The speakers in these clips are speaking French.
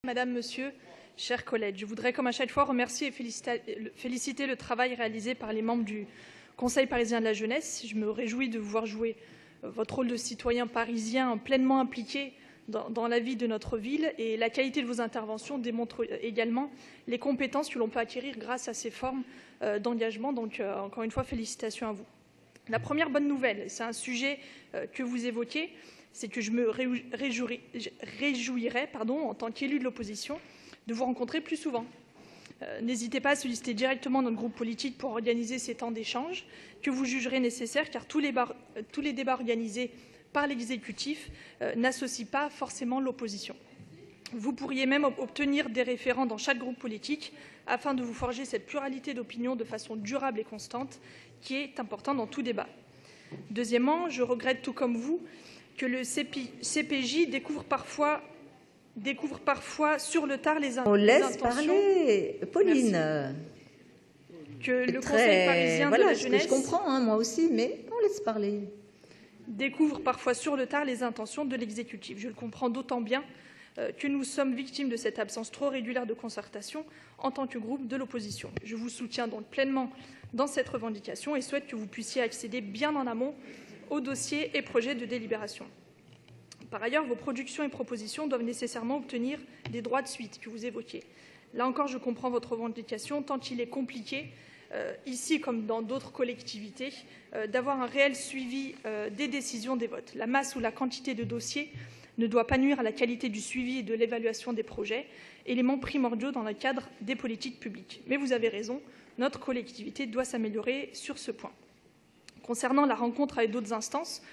Madame, Monsieur, chers collègues, je voudrais, comme à chaque fois, remercier et féliciter le travail réalisé par les membres du Conseil parisien de la jeunesse. Je me réjouis de vous voir jouer votre rôle de citoyen parisien pleinement impliqué dans la vie de notre ville, et la qualité de vos interventions démontre également les compétences que l'on peut acquérir grâce à ces formes d'engagement. Donc, encore une fois, félicitations à vous. La première bonne nouvelle, c'est un sujet que vous évoquez, c'est que je me réjouirais, en tant qu'élu de l'opposition, de vous rencontrer plus souvent. N'hésitez pas à solliciter directement notre groupe politique pour organiser ces temps d'échange que vous jugerez nécessaires, car tous les débats organisés par l'exécutif n'associent pas forcément l'opposition. Vous pourriez même obtenir des référents dans chaque groupe politique afin de vous forger cette pluralité d'opinions de façon durable et constante qui est importante dans tout débat. Deuxièmement, je regrette tout comme vous que le CPJ découvre parfois sur le tard les intentions. On laisse parler, Pauline. Merci. Que le Conseil parisien de la jeunesse, je comprends, moi aussi, mais on laisse parler. Découvre parfois sur le tard les intentions de l'exécutif. Je le comprends d'autant bien que nous sommes victimes de cette absence trop régulière de concertation en tant que groupe de l'opposition. Je vous soutiens donc pleinement dans cette revendication et souhaite que vous puissiez accéder bien en amont aux dossiers et projets de délibération. Par ailleurs, vos productions et propositions doivent nécessairement obtenir des droits de suite que vous évoquiez. Là encore, je comprends votre revendication, tant il est compliqué, ici comme dans d'autres collectivités, d'avoir un réel suivi des décisions des votes. La masse ou la quantité de dossiers ne doit pas nuire à la qualité du suivi et de l'évaluation des projets, éléments primordiaux dans le cadre des politiques publiques. Mais vous avez raison, notre collectivité doit s'améliorer sur ce point. Concernant la rencontre avec d'autres instances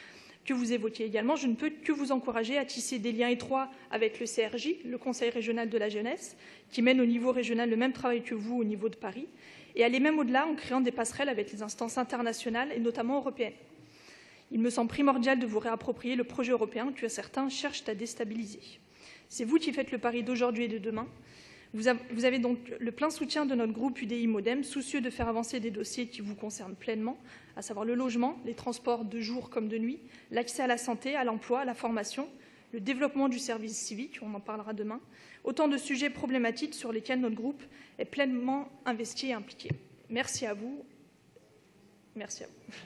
que vous évoquiez également, je ne peux que vous encourager à tisser des liens étroits avec le CRJ, le Conseil régional de la jeunesse, qui mène au niveau régional le même travail que vous au niveau de Paris, et aller même au-delà en créant des passerelles avec les instances internationales et notamment européennes. Il me semble primordial de vous réapproprier le projet européen que certains cherchent à déstabiliser. C'est vous qui faites le pari d'aujourd'hui et de demain. Vous avez donc le plein soutien de notre groupe UDI-MODEM, soucieux de faire avancer des dossiers qui vous concernent pleinement, à savoir le logement, les transports de jour comme de nuit, l'accès à la santé, à l'emploi, à la formation, le développement du service civique, on en parlera demain, autant de sujets problématiques sur lesquels notre groupe est pleinement investi et impliqué. Merci à vous. Merci à vous.